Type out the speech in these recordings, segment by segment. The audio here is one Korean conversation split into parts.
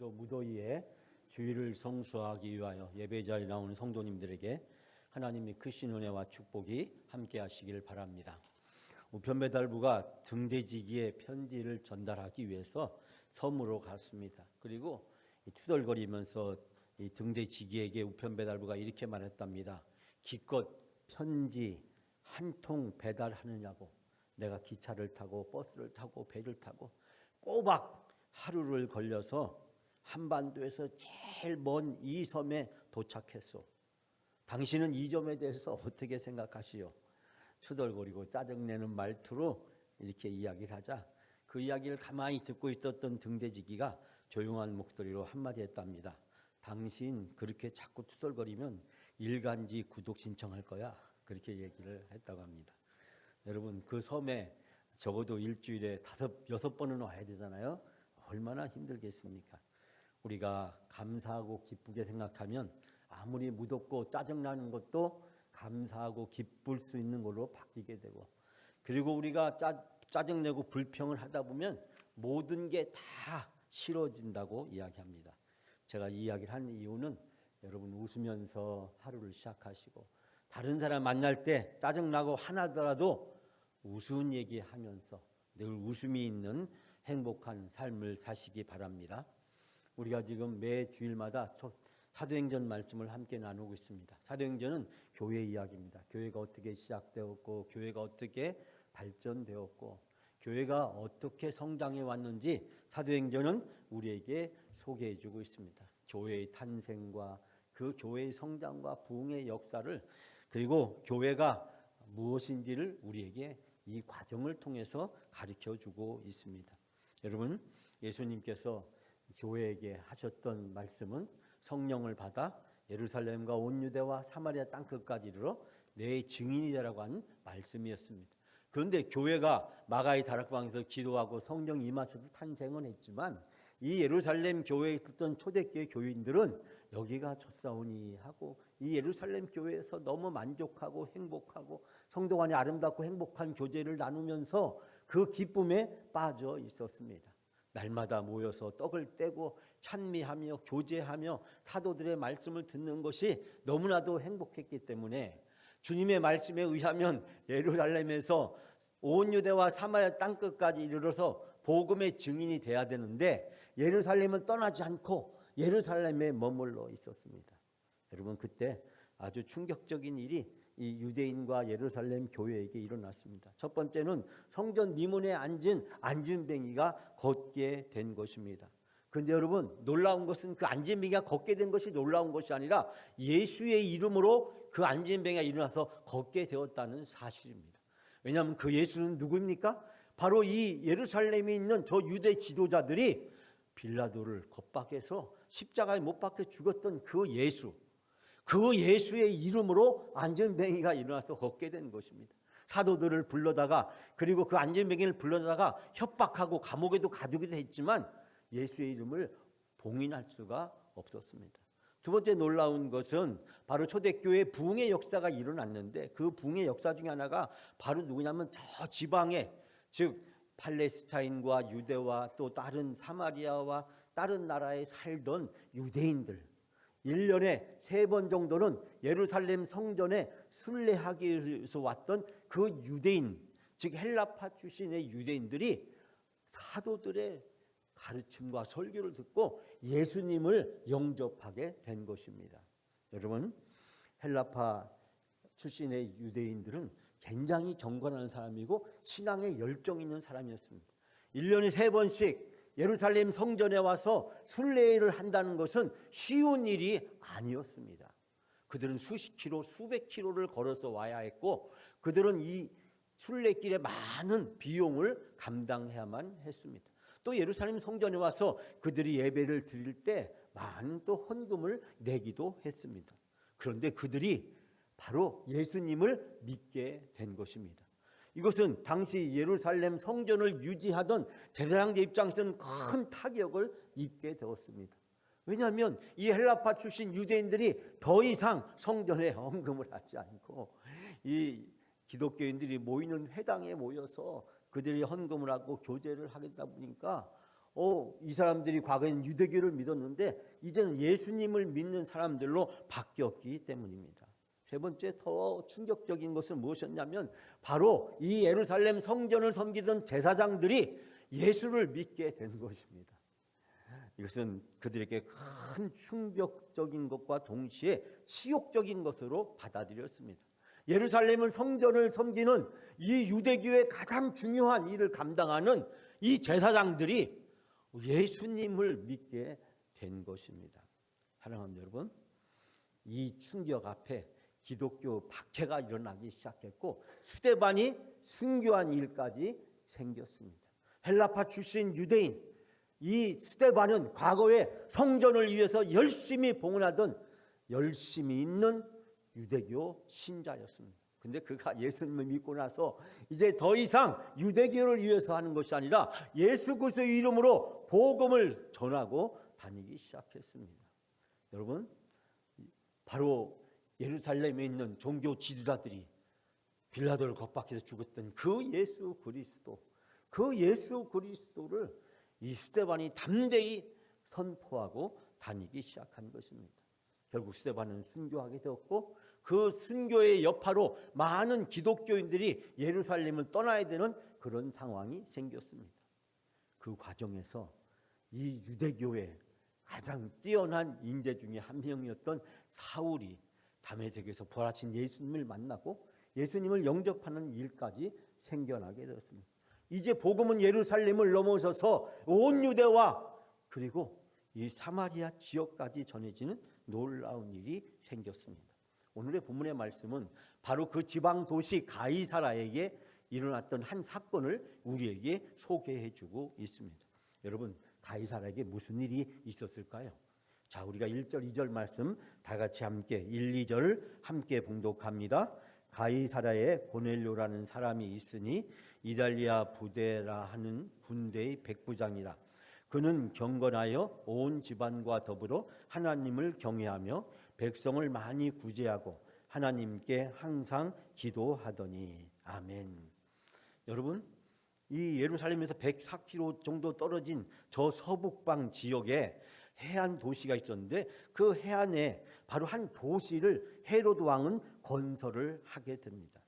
오늘도 무더위에 주일을 성수하기 위하여 예배자리에 나오는 성도님들에게 하나님의 크신 은혜와 축복이 함께 하시길 바랍니다. 우편배달부가 등대지기에 편지를 전달하기 위해서 섬으로 갔습니다. 그리고 투덜거리면서 이 등대지기에게 우편배달부가 이렇게 말했답니다. 기껏 편지 한 통 배달하느냐고, 내가 기차를 타고 버스를 타고 배를 타고 꼬박 하루를 걸려서 한반도에서 제일 먼 이 섬에 도착했소. 당신은 이 점에 대해서 어떻게 생각하시오? 투덜거리고 짜증내는 말투로 이렇게 이야기를 하자 그 이야기를 가만히 듣고 있었던 등대지기가 조용한 목소리로 한마디 했답니다. 당신 그렇게 자꾸 투덜거리면 일간지 구독 신청할 거야. 그렇게 얘기를 했다고 합니다. 여러분, 그 섬에 적어도 일주일에 5, 6번은 와야 되잖아요. 얼마나 힘들겠습니까? 우리가 감사하고 기쁘게 생각하면 아무리 무덥고 짜증나는 것도 감사하고 기쁠 수 있는 걸로 바뀌게 되고, 그리고 우리가 짜증내고 불평을 하다 보면 모든 게 다 싫어진다고 이야기합니다. 제가 이 이야기를 한 이유는 여러분 웃으면서 하루를 시작하시고 다른 사람 만날 때 짜증나고 화나더라도 우스운 얘기하면서 늘 웃음이 있는 행복한 삶을 사시기 바랍니다. 우리가 지금 매 주일마다 사도행전 말씀을 함께 나누고 있습니다. 사도행전은 교회 이야기입니다. 교회가 어떻게 시작되었고 교회가 어떻게 발전되었고 교회가 어떻게 성장해 왔는지 사도행전은 우리에게 소개해 주고 있습니다. 교회의 탄생과 그 교회의 성장과 부흥의 역사를, 그리고 교회가 무엇인지를 우리에게 이 과정을 통해서 가르쳐 주고 있습니다. 여러분, 예수님께서 교회에게 하셨던 말씀은 성령을 받아 예루살렘과 온 유대와 사마리아 땅끝까지 이르러 내 증인이 되라고 하는 말씀이었습니다. 그런데 교회가 마가의 다락방에서 기도하고 성령 임하셔서 탄생은 했지만 이 예루살렘 교회에 있었던 초대교회 교인들은 여기가 좋사오니 하고 이 예루살렘 교회에서 너무 만족하고 행복하고 성도 간에 아름답고 행복한 교제를 나누면서 그 기쁨에 빠져 있었습니다. 날마다 모여서 떡을 떼고 찬미하며 교제하며 사도들의 말씀을 듣는 것이 너무나도 행복했기 때문에 주님의 말씀에 의하면 예루살렘에서 온 유대와 사마리아 땅끝까지 이르러서 복음의 증인이 돼야 되는데 예루살렘은 떠나지 않고 예루살렘에 머물러 있었습니다. 여러분, 그때 아주 충격적인 일이 이 유대인과 예루살렘 교회에게 일어났습니다. 첫 번째는 성전 미문에 앉은 안진뱅이가 걷게 된 것입니다. 그런데 여러분, 놀라운 것은 그 안진뱅이가 걷게 된 것이 놀라운 것이 아니라 예수의 이름으로 그 안진뱅이가 일어나서 걷게 되었다는 사실입니다. 왜냐하면 그 예수는 누구입니까? 바로 이 예루살렘에 있는 저 유대 지도자들이 빌라도를 겁박해서 십자가에 못 박혀 죽었던 그 예수, 그 예수의 이름으로 안진뱅이가 일어나서 걷게 된 것입니다. 사도들을 불러다가, 그리고 그 안진뱅이를 불러다가 협박하고 감옥에도 가두기도 했지만 예수의 이름을 봉인할 수가 없었습니다. 두 번째 놀라운 것은 바로 초대교회 부흥의 역사가 일어났는데 그 부흥의 역사 중에 하나가 바로 누구냐면 저 지방에, 즉 팔레스타인과 유대와 또 다른 사마리아와 다른 나라에 살던 유대인들, 1년에 3번 정도는 예루살렘 성전에 순례하기 위해서 왔던 그 유대인, 즉 헬라파 출신의 유대인들이 사도들의 가르침과 설교를 듣고 예수님을 영접하게 된 것입니다. 여러분, 헬라파 출신의 유대인들은 굉장히 경건한 사람이고 신앙에 열정 있는 사람이었습니다. 1년에 3번씩 예루살렘 성전에 와서 순례를 한다는 것은 쉬운 일이 아니었습니다. 그들은 수십 킬로, 수백 킬로를 걸어서 와야 했고 그들은 이 순례길에 많은 비용을 감당해야만 했습니다. 또 예루살렘 성전에 와서 그들이 예배를 드릴 때 많은 또 헌금을 내기도 했습니다. 그런데 그들이 바로 예수님을 믿게 된 것입니다. 이것은 당시 예루살렘 성전을 유지하던 제사장들 입장에서는 큰 타격을 입게 되었습니다. 왜냐하면 이 헬라파 출신 유대인들이 더 이상 성전에 헌금을 하지 않고 이 기독교인들이 모이는 회당에 모여서 그들이 헌금을 하고 교제를 하겠다 보니까 이 사람들이 과거에는 유대교를 믿었는데 이제는 예수님을 믿는 사람들로 바뀌었기 때문입니다. 세 번째 더 충격적인 것은 무엇이었냐면 바로 이 예루살렘 성전을 섬기던 제사장들이 예수를 믿게 된 것입니다. 이것은 그들에게 큰 충격적인 것과 동시에 치욕적인 것으로 받아들였습니다. 예루살렘은 성전을 섬기는 이 유대교의 가장 중요한 일을 감당하는 이 제사장들이 예수님을 믿게 된 것입니다. 사랑하는 여러분, 이 충격 앞에 기독교 박해가 일어나기 시작했고 스데반이 순교한 일까지 생겼습니다. 헬라파 출신 유대인 이 스데반은 과거에 성전을 위해서 열심히 봉헌하던 열심히 있는 유대교 신자였습니다. 근데 그가 예수님을 믿고 나서 이제 더 이상 유대교를 위해서 하는 것이 아니라 예수 그리스도의 이름으로 복음을 전하고 다니기 시작했습니다. 여러분, 바로 예루살렘에 있는 종교 지도자들이 빌라도를 겁박해서 죽었던 그 예수 그리스도를 이 스데반이 담대히 선포하고 다니기 시작한 것입니다. 결국 스데반은 순교하게 되었고 그 순교의 여파로 많은 기독교인들이 예루살렘을 떠나야 되는 그런 상황이 생겼습니다. 그 과정에서 이 유대교의 가장 뛰어난 인재 중에 한 명이었던 사울이 다메섹에서 부활하신 예수님을 만나고 예수님을 영접하는 일까지 생겨나게 되었습니다. 이제 복음은 예루살렘을 넘어서서 온 유대와 그리고 이 사마리아 지역까지 전해지는 놀라운 일이 생겼습니다. 오늘의 본문의 말씀은 바로 그 지방 도시 가이사라에게 일어났던 한 사건을 우리에게 소개해 주고 있습니다. 여러분, 가이사라에게 무슨 일이 있었을까요? 자, 우리가 1절 2절 말씀 다 같이 함께 1, 2절 함께 봉독합니다. 가이사라에 고넬료라는 사람이 있으니 이달리아 부대라 하는 군대의 백부장이라. 그는 경건하여 온 집안과 더불어 하나님을 경외하며 백성을 많이 구제하고 하나님께 항상 기도하더니. 아멘. 여러분, 이 예루살렘에서 104km 정도 떨어진 저 서북방 지역에 해안 도시가 있었는데 그 해안에 바로 한 도시를 헤로드 왕은 건설을 하게 됩니다.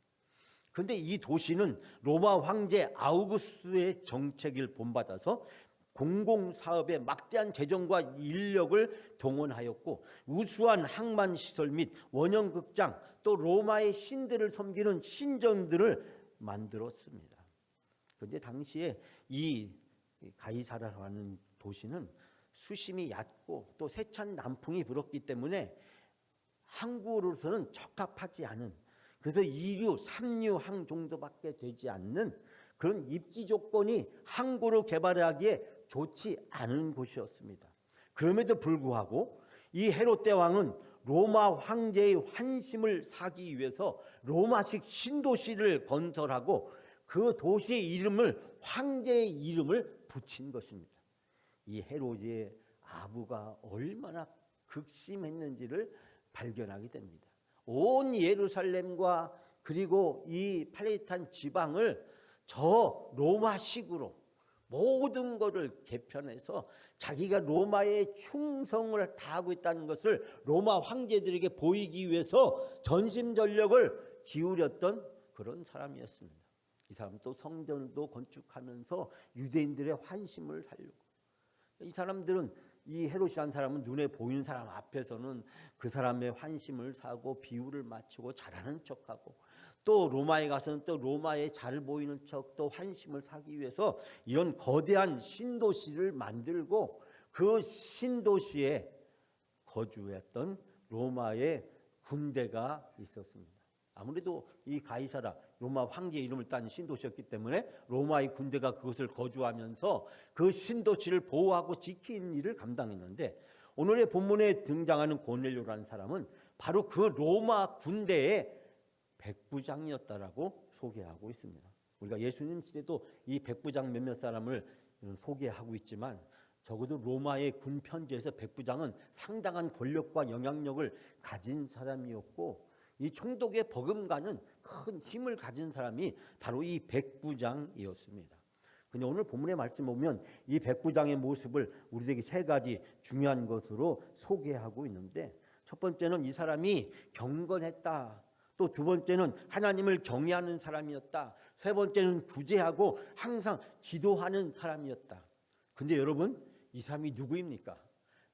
그런데 이 도시는 로마 황제 아우구스의 정책을 본받아서 공공사업에 막대한 재정과 인력을 동원하였고 우수한 항만시설 및 원형극장 또 로마의 신들을 섬기는 신전들을 만들었습니다. 그런데 당시에 이 가이사라라는 도시는 수심이 얕고 또 세찬 남풍이 불었기 때문에 항구로서는 적합하지 않은, 그래서 2류, 3류항 정도밖에 되지 않는 그런 입지 조건이 항구로 개발하기에 좋지 않은 곳이었습니다. 그럼에도 불구하고 이 헤롯 대왕은 로마 황제의 환심을 사기 위해서 로마식 신도시를 건설하고 그 도시의 이름을 황제의 이름을 붙인 것입니다. 이 헤롯의 아부가 얼마나 극심했는지를 발견하게 됩니다. 온 예루살렘과 그리고 이 팔레스타인 지방을 저 로마식으로 모든 것을 개편해서 자기가 로마에 충성을 다하고 있다는 것을 로마 황제들에게 보이기 위해서 전심전력을 기울였던 그런 사람이었습니다. 이 사람은 또 성전도 건축하면서 유대인들의 환심을 살려고, 이 사람들은 이 헤롯이라는 사람은 눈에 보이는 사람 앞에서는 그 사람의 환심을 사고 비유를 맞추고 잘하는 척하고 또 로마에 가서는 또 로마에 잘 보이는 척 또 환심을 사기 위해서 이런 거대한 신도시를 만들고 그 신도시에 거주했던 로마의 군대가 있었습니다. 아무래도 이 가이사라 로마 황제 이름을 딴 신도시였기 때문에 로마의 군대가 그것을 거주하면서 그 신도시를 보호하고 지키는 일을 감당했는데 오늘의 본문에 등장하는 고넬료라는 사람은 바로 그 로마 군대의 백부장이었다라고 소개하고 있습니다. 우리가 예수님 시대도 이 백부장 몇몇 사람을 소개하고 있지만 적어도 로마의 군 편제에서 백부장은 상당한 권력과 영향력을 가진 사람이었고 이 총독의 버금가는 큰 힘을 가진 사람이 바로 이 백부장이었습니다. 근데 오늘 본문의 말씀 보면 이 백부장의 모습을 우리에게 세 가지 중요한 것으로 소개하고 있는데, 첫 번째는 이 사람이 경건했다. 또 두 번째는 하나님을 경외하는 사람이었다. 세 번째는 구제하고 항상 기도하는 사람이었다. 근데 여러분, 이 사람이 누구입니까?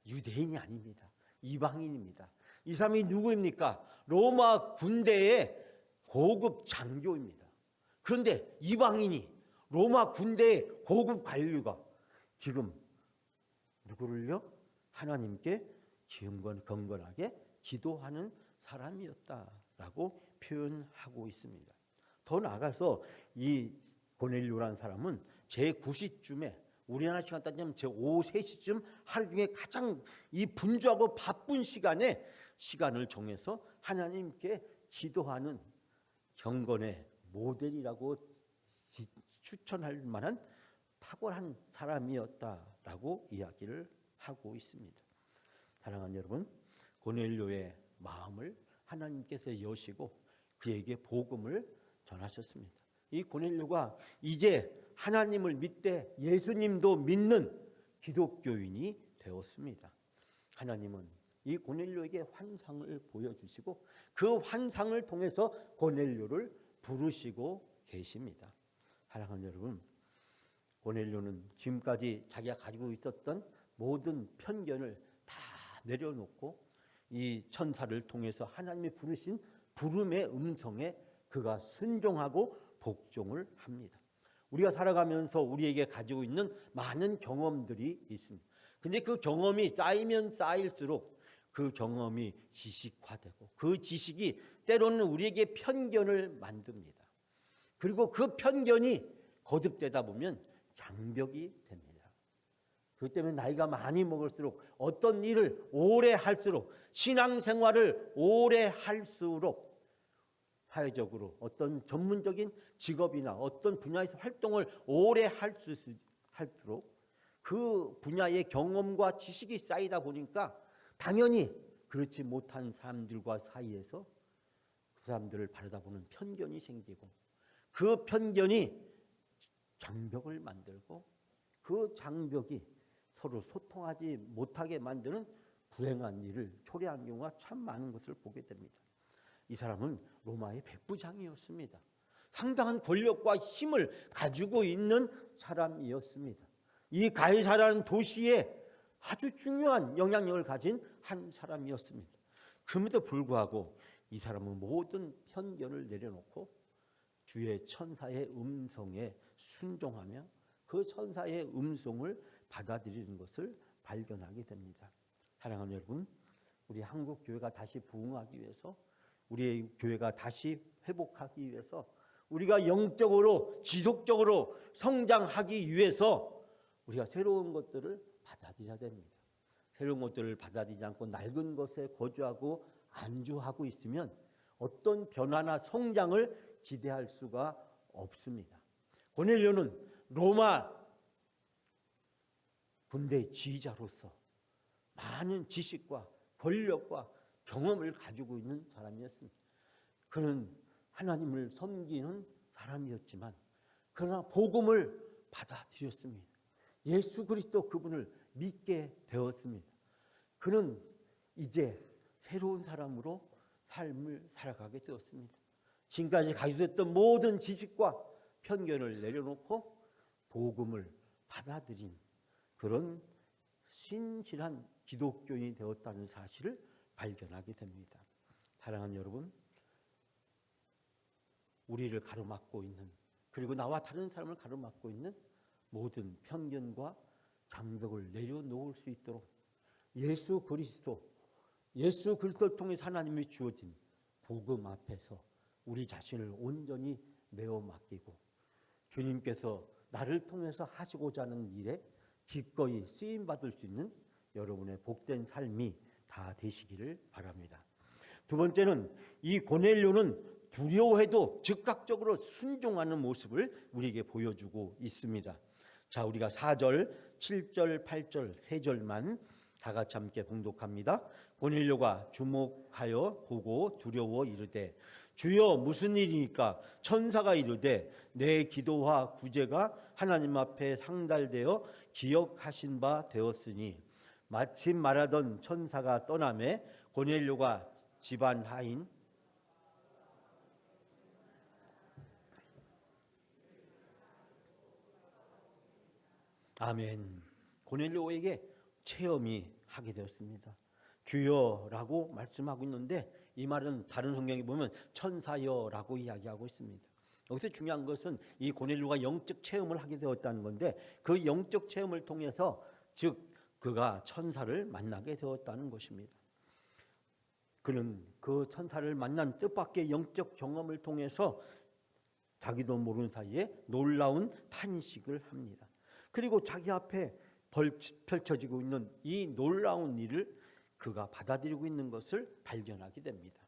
유대인이 아닙니다. 이방인입니다. 이 사람이 누구입니까? 로마 군대의 고급 장교입니다. 그런데 이방인이 로마 군대의 고급 관료가 지금 누구를요? 하나님께 경건하게 기도하는 사람이었다라고 표현하고 있습니다. 더 나아가서 이 고넬료라는 사람은 제9시쯤에 우리나라 시간 따지면 제5, 3시쯤 하루 중에 가장 이 분주하고 바쁜 시간에 시간을 정해서 하나님께 기도하는 경건의 모델이라고 추천할 만한 탁월한 사람이었다라고 이야기를 하고 있습니다. 사랑하는 여러분, 고넬료의 마음을 하나님께서 여시고 그에게 복음을 전하셨습니다. 이 고넬료가 이제 하나님을 믿되 예수님도 믿는 기독교인이 되었습니다. 하나님은 이 고넬료에게 환상을 보여주시고 그 환상을 통해서 고넬료를 부르시고 계십니다. 사랑하는 여러분, 고넬료는 지금까지 자기가 가지고 있었던 모든 편견을 다 내려놓고 이 천사를 통해서 하나님이 부르신 부름의 음성에 그가 순종하고 복종을 합니다. 우리가 살아가면서 우리에게 가지고 있는 많은 경험들이 있습니다. 근데 그 경험이 쌓이면 쌓일수록 그 경험이 지식화되고 그 지식이 때로는 우리에게 편견을 만듭니다. 그리고 그 편견이 거듭되다 보면 장벽이 됩니다. 그렇기 때문에 나이가 많이 먹을수록 어떤 일을 오래 할수록 신앙생활을 오래 할수록 사회적으로 어떤 전문적인 직업이나 어떤 분야에서 활동을 오래 할수록 그 분야의 경험과 지식이 쌓이다 보니까 당연히 그렇지 못한 사람들과 사이에서 그 사람들을 바라다보는 편견이 생기고 그 편견이 장벽을 만들고 그 장벽이 서로 소통하지 못하게 만드는 불행한 일을 초래한 경우가 참 많은 것을 보게 됩니다. 이 사람은 로마의 백부장이었습니다. 상당한 권력과 힘을 가지고 있는 사람이었습니다. 이 가이사라는 도시에 아주 중요한 영향력을 가진 한 사람이었습니다. 그럼에도 불구하고 이 사람은 모든 편견을 내려놓고 주의 천사의 음성에 순종하며 그 천사의 음성을 받아들이는 것을 발견하게 됩니다. 사랑하는 여러분, 우리 한국 교회가 다시 부흥하기 위해서, 우리의 교회가 다시 회복하기 위해서, 우리가 영적으로 지속적으로 성장하기 위해서 우리가 새로운 것들을 받아들여야 됩니다. 새로운 것들을 받아들이지 않고 낡은 것에 거주하고 안주하고 있으면 어떤 변화나 성장을 기대할 수가 없습니다. 고넬료는 로마 군대의 지휘자로서 많은 지식과 권력과 경험을 가지고 있는 사람이었습니다. 그는 하나님을 섬기는 사람이었지만 그러나 복음을 받아들였습니다. 예수 그리스도 그분을 믿게 되었습니다. 그는 이제 새로운 사람으로 삶을 살아가게 되었습니다. 지금까지 가지고 있던 모든 지식과 편견을 내려놓고 복음을 받아들인 그런 신실한 기독교인이 되었다는 사실을 발견하게 됩니다. 사랑하는 여러분, 우리를 가로막고 있는, 그리고 나와 다른 사람을 가로막고 있는 모든 편견과 장벽을 내려놓을 수 있도록 예수 그리스도를 통해서 하나님이 주어진 복음 앞에서 우리 자신을 온전히 내어 맡기고 주님께서 나를 통해서 하시고자 하는 일에 기꺼이 쓰임 받을 수 있는 여러분의 복된 삶이 다 되시기를 바랍니다. 두 번째는 이 고넬료는 두려워해도 즉각적으로 순종하는 모습을 우리에게 보여주고 있습니다. 자, 우리가 4절, 7절, 8절, 3절만 다 같이 함께 봉독합니다. 고넬료가 주목하여 보고 두려워 이르되 주여 무슨 일이니까? 천사가 이르되 내 기도와 구제가 하나님 앞에 상달되어 기억하신 바 되었으니 마침 말하던 천사가 떠나매 고넬료가 집안 하인 아멘. 고넬료에게 체험이 하게 되었습니다. 주여라고 말씀하고 있는데 이 말은 다른 성경에 보면 천사여라고 이야기하고 있습니다. 여기서 중요한 것은 이 고넬료가 영적 체험을 하게 되었다는 건데 그 영적 체험을 통해서 즉 그가 천사를 만나게 되었다는 것입니다. 그는 그 천사를 만난 뜻밖의 영적 경험을 통해서 자기도 모르는 사이에 놀라운 탄식을 합니다. 그리고 자기 앞에 펼쳐지고 있는 이 놀라운 일을 그가 받아들이고 있는 것을 발견하게 됩니다.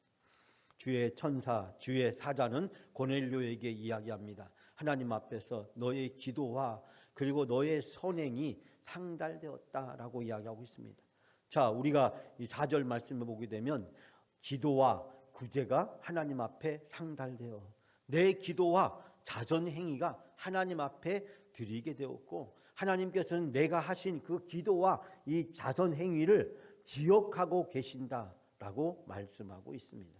주의 천사, 주의 사자는 고넬료에게 이야기합니다. 하나님 앞에서 너의 기도와 그리고 너의 선행이 상달되었다라고 이야기하고 있습니다. 자, 우리가 이 4절 말씀을 보게 되면 기도와 구제가 하나님 앞에 상달되어 내 기도와 자선 행위가 하나님 앞에 드리게 되었고 하나님께서는 내가 하신 그 기도와 이 자선 행위를 기억하고 계신다라고 말씀하고 있습니다.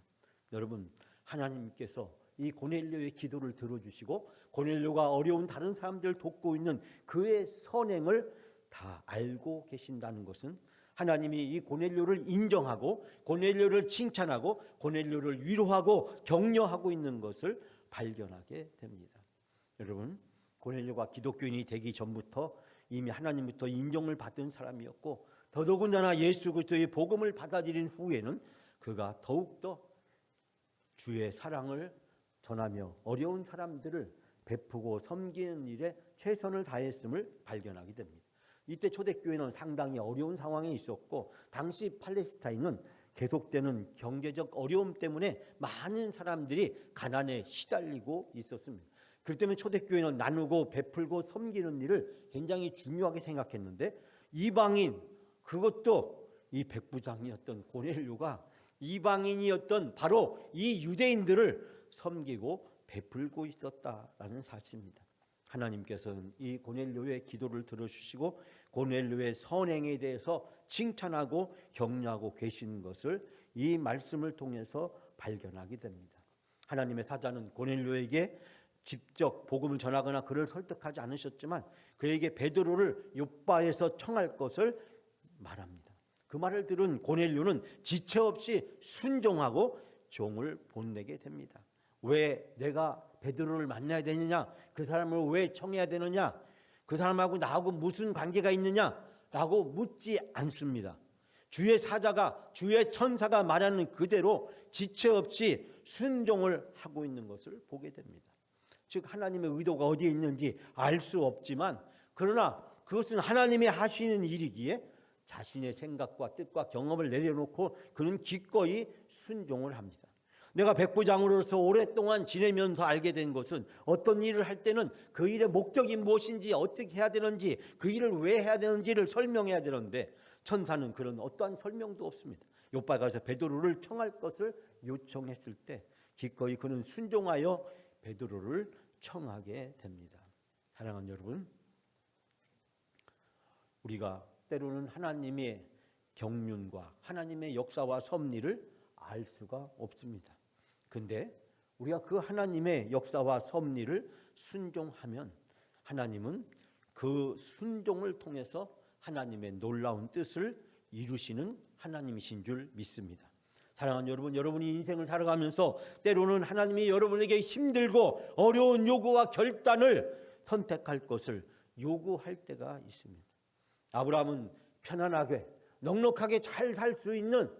여러분, 하나님께서 이 고넬료의 기도를 들어주시고 고넬료가 어려운 다른 사람들을 돕고 있는 그의 선행을 다 알고 계신다는 것은 하나님이 이 고넬료를 인정하고 고넬료를 칭찬하고 고넬료를 위로하고 격려하고 있는 것을 발견하게 됩니다. 여러분, 고넬료가 기독교인이 되기 전부터 이미 하나님부터 인정을 받은 사람이었고 더더군다나 예수 그리스도의 복음을 받아들인 후에는 그가 더욱더 주의 사랑을 전하며 어려운 사람들을 베푸고 섬기는 일에 최선을 다했음을 발견하게 됩니다. 이때 초대교회는 상당히 어려운 상황에 있었고 당시 팔레스타인은 계속되는 경제적 어려움 때문에 많은 사람들이 가난에 시달리고 있었습니다. 그렇기 때문에 초대교회는 나누고 베풀고 섬기는 일을 굉장히 중요하게 생각했는데 이방인, 그것도 이 백부장이었던 고넬료가 이방인이었던 바로 이 유대인들을 섬기고 베풀고 있었다라는 사실입니다. 하나님께서는 이 고넬료의 기도를 들어주시고 고넬료의 선행에 대해서 칭찬하고 격려하고 계시는 것을 이 말씀을 통해서 발견하게 됩니다. 하나님의 사자는 고넬료에게 직접 복음을 전하거나 그를 설득하지 않으셨지만 그에게 베드로를 욥바에서 청할 것을 말합니다. 그 말을 들은 고넬료는 지체 없이 순종하고 종을 보내게 됩니다. 왜 내가 베드로를 만나야 되느냐? 그 사람을 왜 청해야 되느냐? 그 사람하고 나하고 무슨 관계가 있느냐라고 묻지 않습니다. 주의 사자가 주의 천사가 말하는 그대로 지체 없이 순종을 하고 있는 것을 보게 됩니다. 즉 하나님의 의도가 어디에 있는지 알 수 없지만 그러나 그것은 하나님이 하시는 일이기에 자신의 생각과 뜻과 경험을 내려놓고 그는 기꺼이 순종을 합니다. 내가 백부장으로서 오랫동안 지내면서 알게 된 것은 어떤 일을 할 때는 그 일의 목적이 무엇인지 어떻게 해야 되는지 그 일을 왜 해야 되는지를 설명해야 되는데 천사는 그런 어떠한 설명도 없습니다. 욥바가 가서 베드로를 청할 것을 요청했을 때 기꺼이 그는 순종하여 베드로를 청하게 됩니다. 사랑하는 여러분, 우리가 때로는 하나님의 경륜과 하나님의 역사와 섭리를 알 수가 없습니다. 근데 우리가 그 하나님의 역사와 섭리를 순종하면 하나님은 그 순종을 통해서 하나님의 놀라운 뜻을 이루시는 하나님이신 줄 믿습니다. 사랑하는 여러분, 여러분이 인생을 살아가면서 때로는 하나님이 여러분에게 힘들고 어려운 요구와 결단을 선택할 것을 요구할 때가 있습니다. 아브라함은 편안하게 넉넉하게 잘 살 수 있는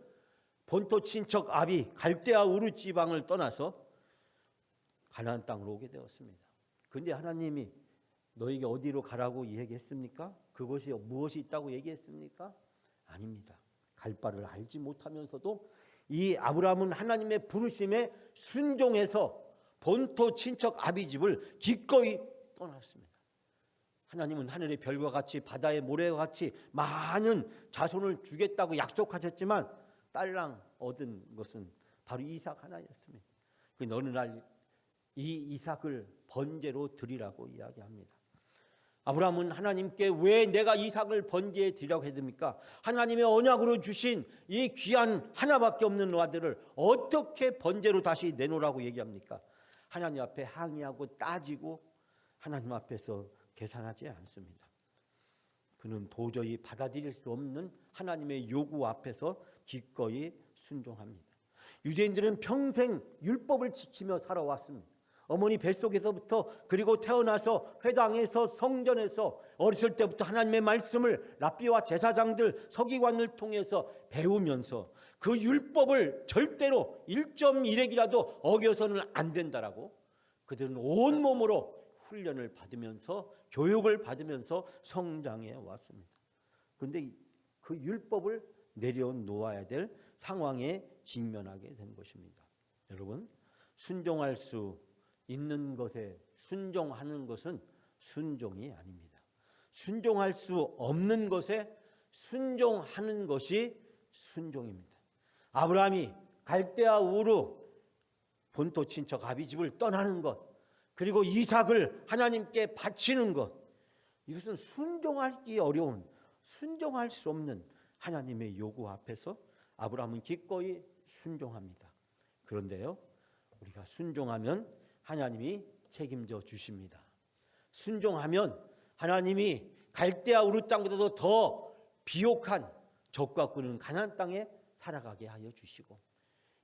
본토 친척 아비 갈대아 우르 지방을 떠나서 가나안 땅으로 오게 되었습니다. 그런데 하나님이 너에게 어디로 가라고 얘기했습니까? 그것이 무엇이 있다고 얘기했습니까? 아닙니다. 갈 바를 알지 못하면서도 이 아브라함은 하나님의 부르심에 순종해서 본토 친척 아비 집을 기꺼이 떠났습니다. 하나님은 하늘의 별과 같이 바다의 모래와 같이 많은 자손을 주겠다고 약속하셨지만 딸랑 얻은 것은 바로 이삭 하나였습니다. 그 어느 날 이 이삭을 번제로 드리라고 이야기합니다. 아브라함은 하나님께 왜 내가 이삭을 번제에 드리라고 해드립니까? 하나님의 언약으로 주신 이 귀한 하나밖에 없는 아들을 어떻게 번제로 다시 내놓으라고 얘기합니까? 하나님 앞에 항의하고 따지고 하나님 앞에서 계산하지 않습니다. 그는 도저히 받아들일 수 없는 하나님의 요구 앞에서 기꺼이 순종합니다. 유대인들은 평생 율법을 지키며 살아왔습니다. 어머니 뱃속에서부터 그리고 태어나서 회당에서 성전에서 어렸을 때부터 하나님의 말씀을 랍비와 제사장들 서기관을 통해서 배우면서 그 율법을 절대로 1.1핵이라도 어겨서는 안 된다라고 그들은 온몸으로 훈련을 받으면서 교육을 받으면서 성장해 왔습니다. 그런데 그 율법을 내려놓아야 될 상황에 직면하게 된 것입니다. 여러분, 순종할 수 있는 것에 순종하는 것은 순종이 아닙니다. 순종할 수 없는 것에 순종하는 것이 순종입니다. 아브라함이 갈대아 우르 본토 친척 아비집을 떠나는 것, 그리고 이삭을 하나님께 바치는 것, 이것은 순종하기 어려운, 순종할 수 없는 하나님의 요구 앞에서 아브라함은 기꺼이 순종합니다. 그런데요, 우리가 순종하면 하나님이 책임져 주십니다. 순종하면 하나님이 갈대아 우르 땅보다도 더 비옥한 적과 끄는 가나안 땅에 살아가게 하여 주시고,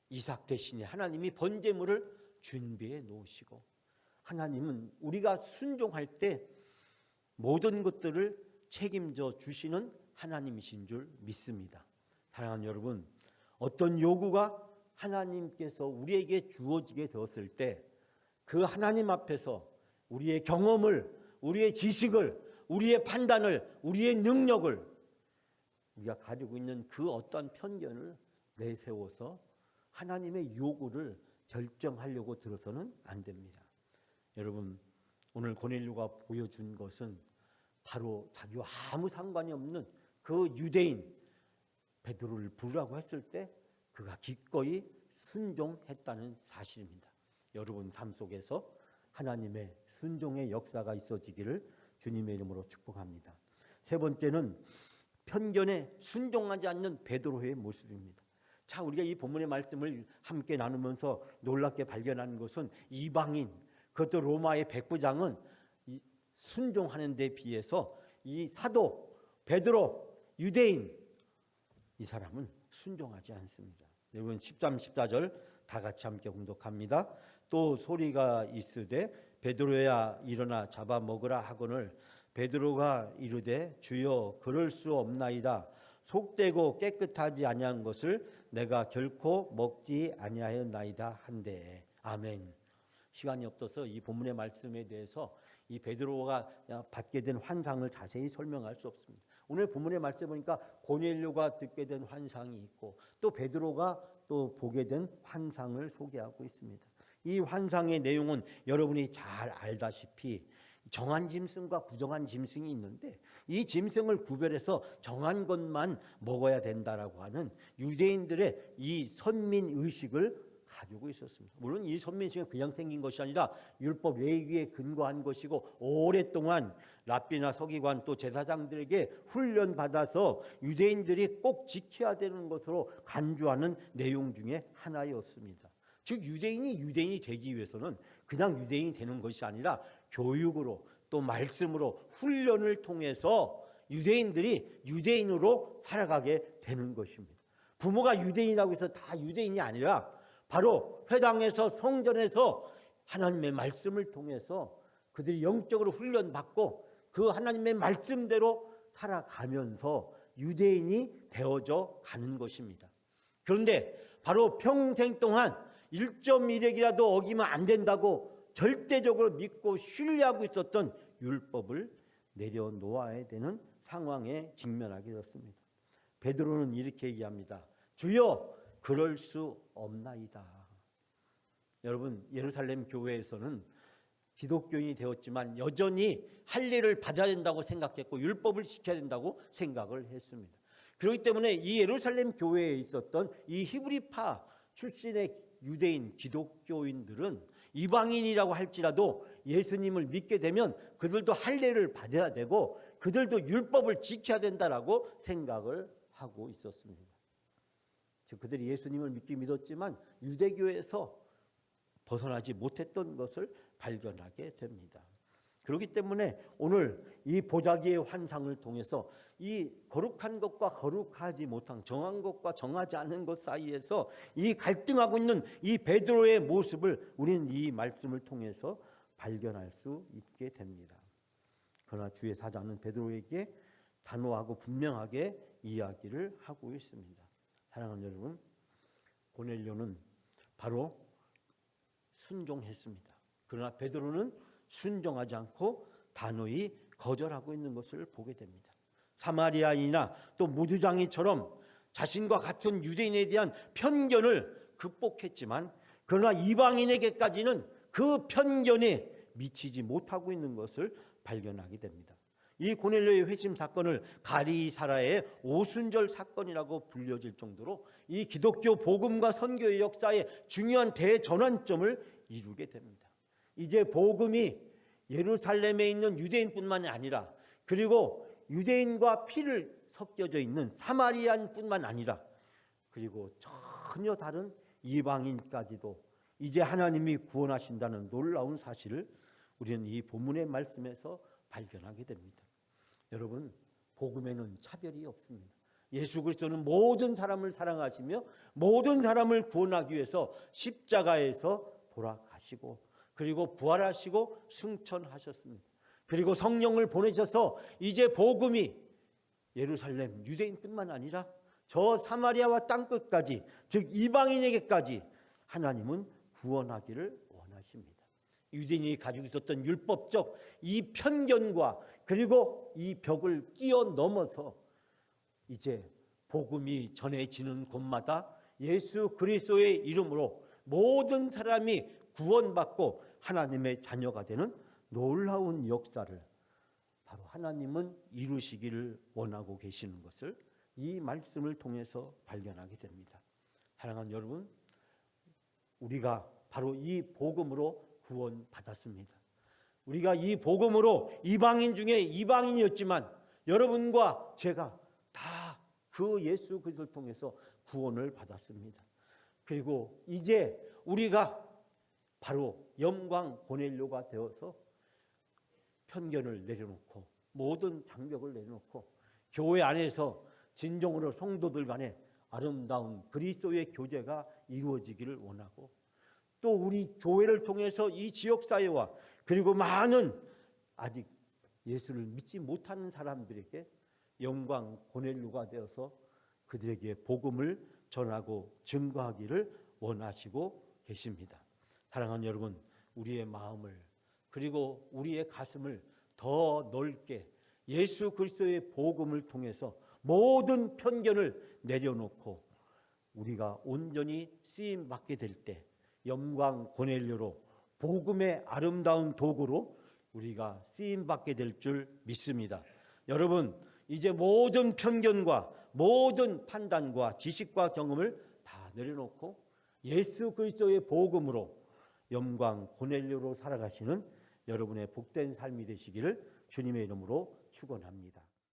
이삭 대신에 하나님이 번제물을 준비해 놓으시고, 하나님은 우리가 순종할 때 모든 것들을 책임져 주시는 하나님이신 줄 믿습니다. 사랑하는 여러분, 어떤 요구가 하나님께서 우리에게 주어지게 되었을 때 그 하나님 앞에서 우리의 경험을, 우리의 지식을, 우리의 판단을, 우리의 능력을, 우리가 가지고 있는 그 어떤 편견을 내세워서 하나님의 요구를 결정하려고 들어서는 안 됩니다. 여러분, 오늘 고넬료가 보여준 것은 바로 자기와 아무 상관이 없는 그 유대인 베드로를 부르라고 했을 때 그가 기꺼이 순종했다는 사실입니다. 여러분 삶 속에서 하나님의 순종의 역사가 있어지기를 주님의 이름으로 축복합니다. 세 번째는 편견에 순종하지 않는 베드로의 모습입니다. 자, 우리가 이 본문의 말씀을 함께 나누면서 놀랍게 발견하는 것은 이방인, 그것도 로마의 백부장은 순종하는 데 비해서 이 사도 베드로, 유대인, 이 사람은 순종하지 않습니다. 여러분 13, 14절 다 같이 함께 공독합니다. 또 소리가 있으되 베드로야 일어나 잡아먹으라 하거늘 베드로가 이르되 주여 그럴 수 없나이다. 속되고 깨끗하지 아니한 것을 내가 결코 먹지 아니하였나이다 한데. 아멘. 시간이 없어서 이 본문의 말씀에 대해서 이 베드로가 받게 된 환상을 자세히 설명할 수 없습니다. 오늘 본문의 말씀 보니까 고넬료가 듣게 된 환상이 있고 또 베드로가 또 보게 된 환상을 소개하고 있습니다. 이 환상의 내용은 여러분이 잘 알다시피 정한 짐승과 부정한 짐승이 있는데 이 짐승을 구별해서 정한 것만 먹어야 된다라고 하는 유대인들의 이 선민 의식을 가지고 있었습니다. 물론 이 선민의식은 그냥 생긴 것이 아니라 율법 외기에 근거한 것이고 오랫동안 랍비나 서기관 또 제사장들에게 훈련받아서 유대인들이 꼭 지켜야 되는 것으로 간주하는 내용 중에 하나였습니다. 즉 유대인이 되기 위해서는 그냥 유대인이 되는 것이 아니라 교육으로 또 말씀으로 훈련을 통해서 유대인들이 유대인으로 살아가게 되는 것입니다. 부모가 유대인이라고 해서 다 유대인이 아니라 바로 회당에서 성전에서 하나님의 말씀을 통해서 그들이 영적으로 훈련받고 그 하나님의 말씀대로 살아가면서 유대인이 되어져 가는 것입니다. 그런데 바로 평생 동안 1.1핵이라도 어기면 안 된다고 절대적으로 믿고 신뢰하고 있었던 율법을 내려놓아야 되는 상황에 직면하게 됐습니다. 베드로는 이렇게 얘기합니다. 주여 그럴 수 없나이다. 여러분 예루살렘 교회에서는 기독교인이 되었지만 여전히 할 일을 받아야 된다고 생각했고 율법을 지켜야 된다고 생각을 했습니다. 그렇기 때문에 이 예루살렘 교회에 있었던 이 히브리파 출신의 유대인 기독교인들은 이방인이라고 할지라도 예수님을 믿게 되면 그들도 할례를 받아야 되고 그들도 율법을 지켜야 된다라고 생각을 하고 있었습니다. 즉 그들이 예수님을 믿었지만 유대교에서 벗어나지 못했던 것을 발견하게 됩니다. 그렇기 때문에 오늘 이 보자기의 환상을 통해서 이 거룩한 것과 거룩하지 못한, 정한 것과 정하지 않은 것 사이에서 이 갈등하고 있는 이 베드로의 모습을 우리는 이 말씀을 통해서 발견할 수 있게 됩니다. 그러나 주의 사자는 베드로에게 단호하고 분명하게 이야기를 하고 있습니다. 사랑하는 여러분, 고넬료는 바로 순종했습니다. 그러나 베드로는 순종하지 않고 단호히 거절하고 있는 것을 보게 됩니다. 사마리아인이나 또 무두장이처럼 자신과 같은 유대인에 대한 편견을 극복했지만 그러나 이방인에게까지는 그 편견에 미치지 못하고 있는 것을 발견하게 됩니다. 이 고넬료의 회심 사건을 가리사라의 오순절 사건이라고 불려질 정도로 이 기독교 복음과 선교의 역사의 중요한 대전환점을 이루게 됩니다. 이제 복음이 예루살렘에 있는 유대인뿐만이 아니라 그리고 유대인과 피를 섞여져 있는 사마리아인뿐만 아니라 그리고 전혀 다른 이방인까지도 이제 하나님이 구원하신다는 놀라운 사실을 우리는 이 본문의 말씀에서 발견하게 됩니다. 여러분, 복음에는 차별이 없습니다. 예수 그리스도는 모든 사람을 사랑하시며 모든 사람을 구원하기 위해서 십자가에서 돌아가시고 그리고 부활하시고 승천하셨습니다. 그리고 성령을 보내셔서 이제 복음이 예루살렘 유대인뿐만 아니라 저 사마리아와 땅끝까지, 즉 이방인에게까지 하나님은 구원하기를 원하십니다. 유대인이 가지고 있었던 율법적 이 편견과 그리고 이 벽을 뛰어넘어서 이제 복음이 전해지는 곳마다 예수 그리스도의 이름으로 모든 사람이 구원받고 하나님의 자녀가 되는 놀라운 역사를 바로 하나님은 이루시기를 원하고 계시는 것을 이 말씀을 통해서 발견하게 됩니다. 사랑하는 여러분, 우리가 바로 이 복음으로 구원받았습니다. 우리가 이 복음으로 이방인 중에 이방인이었지만 여러분과 제가 다 그 예수 그리스도를 통해서 구원을 받았습니다. 그리고 이제 우리가 바로 영광 고넬료가 되어서 편견을 내려놓고 모든 장벽을 내려놓고 교회 안에서 진정으로 성도들 간에 아름다운 그리스도의 교제가 이루어지기를 원하고 또 우리 교회를 통해서 이 지역사회와 그리고 많은 아직 예수를 믿지 못하는 사람들에게 영광 고넬료가 되어서 그들에게 복음을 전하고 증거하기를 원하시고 계십니다. 사랑하는 여러분, 우리의 마음을 그리고 우리의 가슴을 더 넓게 예수 그리스도의 복음을 통해서 모든 편견을 내려놓고 우리가 온전히 쓰임받게 될 때 영광 고넬료로 복음의 아름다운 도구로 우리가 쓰임받게 될 줄 믿습니다. 여러분, 이제 모든 편견과 모든 판단과 지식과 경험을 다 내려놓고 예수 그리스도의 복음으로 영광 고넬료로 살아가시는 여러분의 복된 삶이 되시기를 주님의 이름으로 축원합니다.